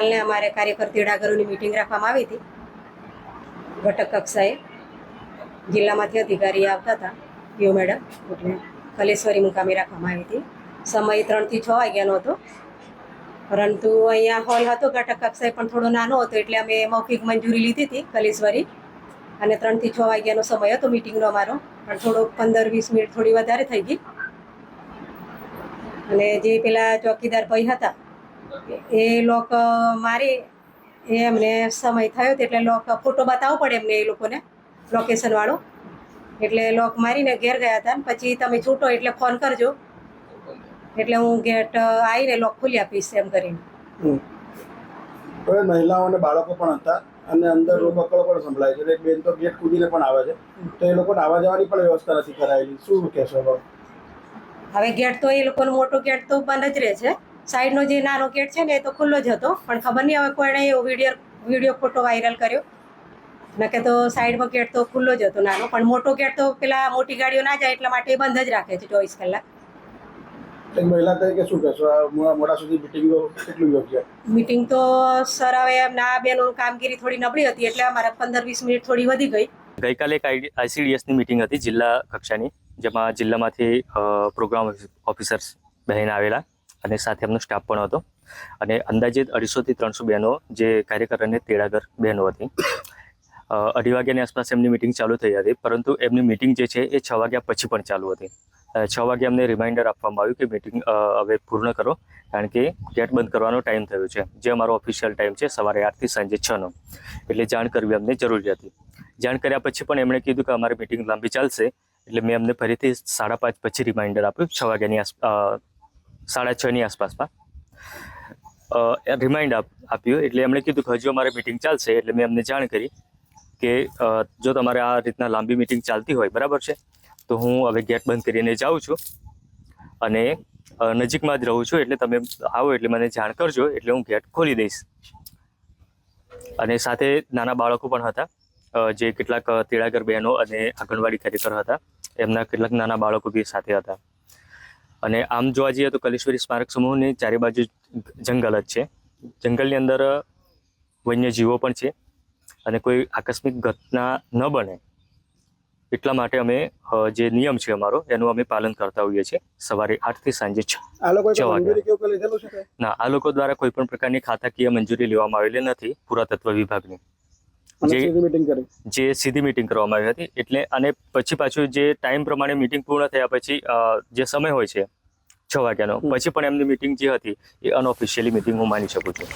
કાલને અમારે કાર્યકર તેડાગરોની મિટિંગ રાખવામાં આવી હતી ઘટક કક્ષાએ. જિલ્લામાંથી અધિકારી આવતા હતા, પીઓ મેડમ, એટલે કલેશ્વરી મુકામે રાખવામાં આવી હતી. સમય 3 થી 6 વાગ્યાનો હતો, પરંતુ અહીંયા હોલ હતો ઘટક કક્ષાએ પણ થોડો નાનો હતો, એટલે અમે મૌખિક મંજૂરી લીધી હતી કલેશ્વરી, અને 3 થી 6 વાગ્યાનો સમય હતો મિટિંગનો અમારો, પણ થોડો 15-20 મિનિટ થોડી વધારે થઈ ગઈ. અને જે પેલા ચોકીદાર ભાઈ હતા એ લોક મારી એમને સમય થયો એટલે લોક ફોટો બતાવવો પડે એમને, એ લોકોને લોકેશન વાળો, એટલે લોક મારીને ઘેર ગયા હતા. પછી તમે છૂટો એટલે ફોન કરજો, એટલે હું ગેટ આવીને લોક ખોલી આપીશ એમ કરીને. હવે મહિલાઓ અને બાળકો પણ હતા અને અંદર બકડો પણ સંભળાય છે. એક બેન તો ગેટ કૂદીને પણ આવે છે, તો એ લોકોને આવવા જવાની પણ વ્યવસ્થા નથી કરાયેલી. શું કહેશો? હવે ગેટ તો એ લોકોનો મોટો ગેટ તો બંધ જ રહે છે. સાઈડનો જે નાનો ગેટ છે ને એ તો ખુલ્લો જ હતો, પણ ખબર નહીં હવે કોઈને એવો વિડીયો ફોટો વાયરલ કર્યો, નકે તો સાઈડમાં ગેટ તો ખુલ્લો જ હતો નાનો, પણ મોટો ગેટ તો પેલા મોટી ગાડીઓ ના જાય એટલા માટે બંધ જ રાખે છે 24 કલાક. એક મહિલા તરીકે શું કહેશો? મોડા સુધી મિટિંગો કેટલું યોગ્ય? મિટિંગ તો સર હવે એમના બેનોની કામગીરી થોડી નબળી હતી એટલે અમારા 15-20 મિનિટ થોડી વધી ગઈ. ગઈકાલે એક ICDSની મિટિંગ હતી જિલ્લા કક્ષાની, જેમાં જિલ્લામાંથી પ્રોગ્રામ ઓફિસર્સ બહેન આવેલા અને સાથે એમનો સ્ટાફ પણ હતો, અને અંદાજિત 250 થી 300 બહેનો જે કાર્યકર અને તેડાગર બહેનો હતી. 2:30 વાગ્યાની આસપાસ એમની મિટિંગ ચાલુ થઈ હતી, પરંતુ એમની મિટિંગ જે છે એ 6 વાગ્યા પછી પણ ચાલુ હતી. 6 વાગે અમને રિમાઇન્ડર આપવામાં આવ્યું કે મિટિંગ હવે પૂર્ણ કરો, કારણ કે ગેટ બંધ કરવાનો ટાઈમ થયો છે, જે અમારો ઓફિશિયલ ટાઈમ છે સવારે 8 થી સાંજે 6નો, એટલે જાણ કરવી અમને જરૂરી હતી. જાણ કર્યા પછી પણ એમણે કીધું કે અમારી મિટિંગ લાંબી ચાલશે, એટલે મેં અમને ફરીથી 5:30 પછી રિમાઇન્ડર આપ્યું, 6 વાગ્યાની 6:30ની આસપાસમાં રિમાઇન્ડ આપ્યું. એટલે એમણે કીધું કે હજુ અમારી મિટિંગ ચાલશે, એટલે મેં અમને જાણ કરી કે જો તમારે આ રીતના લાંબી મિટિંગ ચાલતી હોય, બરાબર છે, તો હું હવે ગેટ બંધ કરીને જાઉં છું અને નજીકમાં જ રહું છું, એટલે તમે આવો એટલે મને જાણ કરજો, એટલે હું ગેટ ખોલી દઈશ. અને સાથે નાના બાળકો પણ હતા, જે કેટલાક તેડાગર બહેનો અને આંગણવાડી કાર્યકર હતા, એમના કેટલાક નાના બાળકો બી સાથે હતા. અને આમ જોવા જઈએ તો કલેશ્વરી સ્મારક સમૂહની ચારે બાજુ જંગલ જ છે. જંગલની અંદર વન્યજીવો પણ છે, અને કોઈ આકસ્મિક ઘટના ન બને એટલા માટે અમે જે નિયમ છે અમારો એનું અમે પાલન કરતા હોઈએ છીએ. સવારે 8 થી સાંજે 6 વાગ્યા. ના, આ લોકો દ્વારા કોઈ પણ પ્રકારની ખાતાકીય મંજૂરી લેવામાં આવેલી નથી પુરાતત્વ વિભાગની, જે સીધી મિટિંગ કરવામાં આવી હતી. એટલે અને પછી પાછું જે ટાઈમ પ્રમાણે મિટિંગ પૂર્ણ થયા પછી જે સમય હોય છે 6 વાગ્યાનો, પછી પણ એમની મિટિંગ જે હતી એ અનઓફિશિયલી મિટિંગ હું માની શકું છું.